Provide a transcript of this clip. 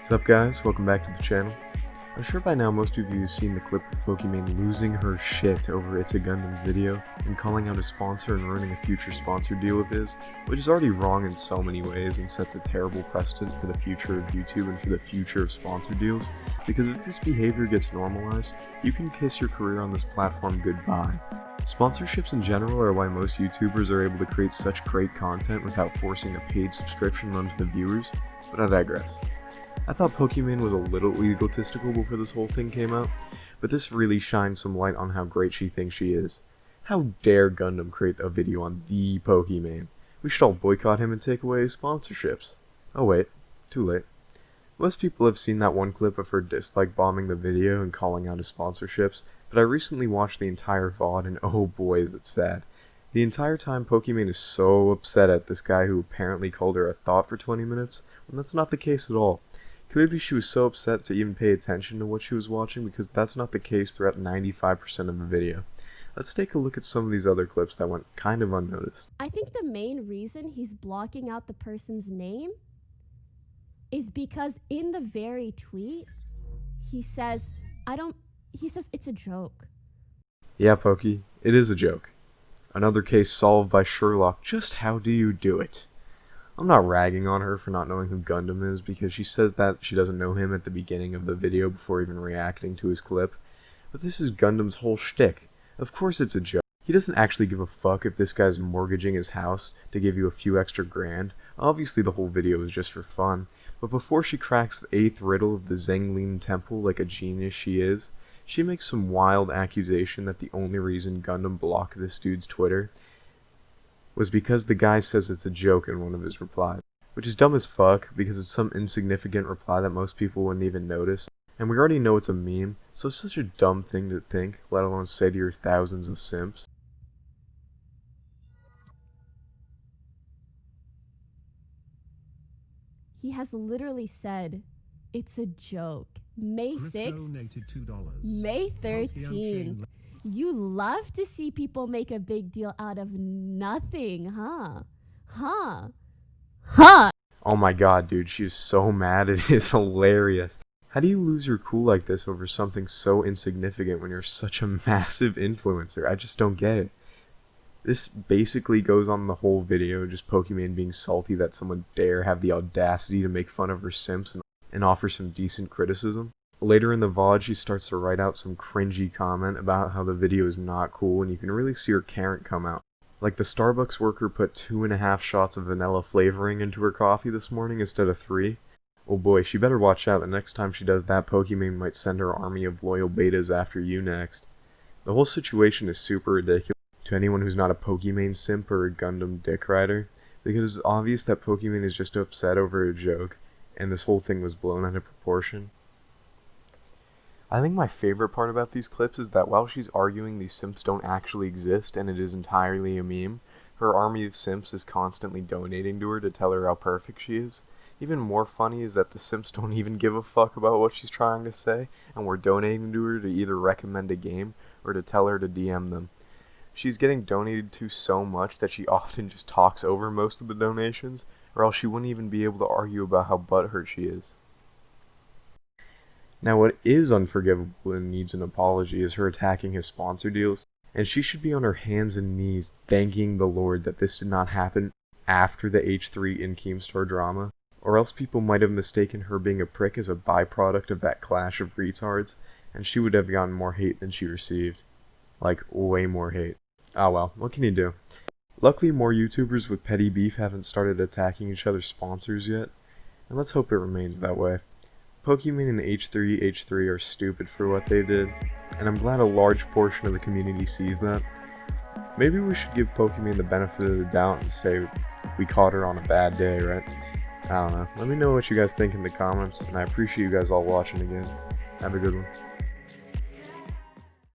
What's up guys, welcome back to the channel. I'm sure by now most of you have seen the clip of Pokimane losing her shit over It's a Gundam video and calling out a sponsor and ruining a future sponsor deal of his, which is already wrong in so many ways and sets a terrible precedent for the future of YouTube and for the future of sponsor deals, because if this behavior gets normalized, you can kiss your career on this platform goodbye. Sponsorships in general are why most YouTubers are able to create such great content without forcing a paid subscription onto the viewers, but I digress. I thought Pokimane was a little egotistical before this whole thing came out, but this really shines some light on how great she thinks she is. How dare Gundam create a video on the Pokimane? We should all boycott him and take away his sponsorships. Oh wait, too late. Most people have seen that one clip of her dislike bombing the video and calling out his sponsorships, but I recently watched the entire VOD and oh boy is it sad. The entire time Pokimane is so upset at this guy who apparently called her a thought for 20 minutes, when that's not the case at all. Clearly she was so upset to even pay attention to what she was watching because that's not the case throughout 95% of the video. Let's take a look at some of these other clips that went kind of unnoticed. I think the main reason he's blocking out the person's name is because in the very tweet, he says it's a joke. Yeah, Poki, it is a joke. Another case solved by Sherlock. Just how do you do it? I'm not ragging on her for not knowing who Gundam is because she says that she doesn't know him at the beginning of the video before even reacting to his clip. But this is Gundam's whole shtick. Of course it's a joke. He doesn't actually give a fuck if this guy's mortgaging his house to give you a few extra grand. Obviously the whole video is just for fun. But before she cracks the 8th riddle of the Zhenglin Temple like a genius she is, she makes some wild accusation that the only reason Gundam blocked this dude's Twitter was because the guy says it's a joke in one of his replies. Which is dumb as fuck, because it's some insignificant reply that most people wouldn't even notice. And we already know it's a meme, so it's such a dumb thing to think, let alone say to your thousands of simps. He has literally said, it's a joke. May 6th, May 13th. You love to see people make a big deal out of nothing, huh? Oh my god, dude, she's so mad, it is hilarious. How do you lose your cool like this over something so insignificant when you're such a massive influencer? I just don't get it. This basically goes on the whole video, just Pokimane being salty that someone dare have the audacity to make fun of her simps and offer some decent criticism. Later in the VOD, she starts to write out some cringy comment about how the video is not cool, and you can really see her Karen come out. Like the Starbucks worker put 2.5 shots of vanilla flavoring into her coffee this morning instead of 3. Oh boy, she better watch out. The next time she does that, Pokimane might send her army of loyal betas after you next. The whole situation is super ridiculous to anyone who's not a Pokimane simp or a Gundam dick rider, because it's obvious that Pokimane is just upset over a joke, and this whole thing was blown out of proportion. I think my favorite part about these clips is that while she's arguing these simps don't actually exist and it is entirely a meme, her army of simps is constantly donating to her to tell her how perfect she is. Even more funny is that the simps don't even give a fuck about what she's trying to say, and we're donating to her to either recommend a game or to tell her to DM them. She's getting donated to so much that she often just talks over most of the donations, or else she wouldn't even be able to argue about how butthurt she is. Now what is unforgivable and needs an apology is her attacking his sponsor deals, and she should be on her hands and knees thanking the Lord that this did not happen after the H3 in Keemstar drama, or else people might have mistaken her being a prick as a byproduct of that clash of retards, and she would have gotten more hate than she received. Like, way more hate. Ah well, what can you do? Luckily more YouTubers with petty beef haven't started attacking each other's sponsors yet, and let's hope it remains that way. Pokimane and H3 are stupid for what they did, and I'm glad a large portion of the community sees that. Maybe we should give Pokimane the benefit of the doubt and say we caught her on a bad day, right? I don't know. Let me know what you guys think in the comments, and I appreciate you guys all watching again. Have a good one.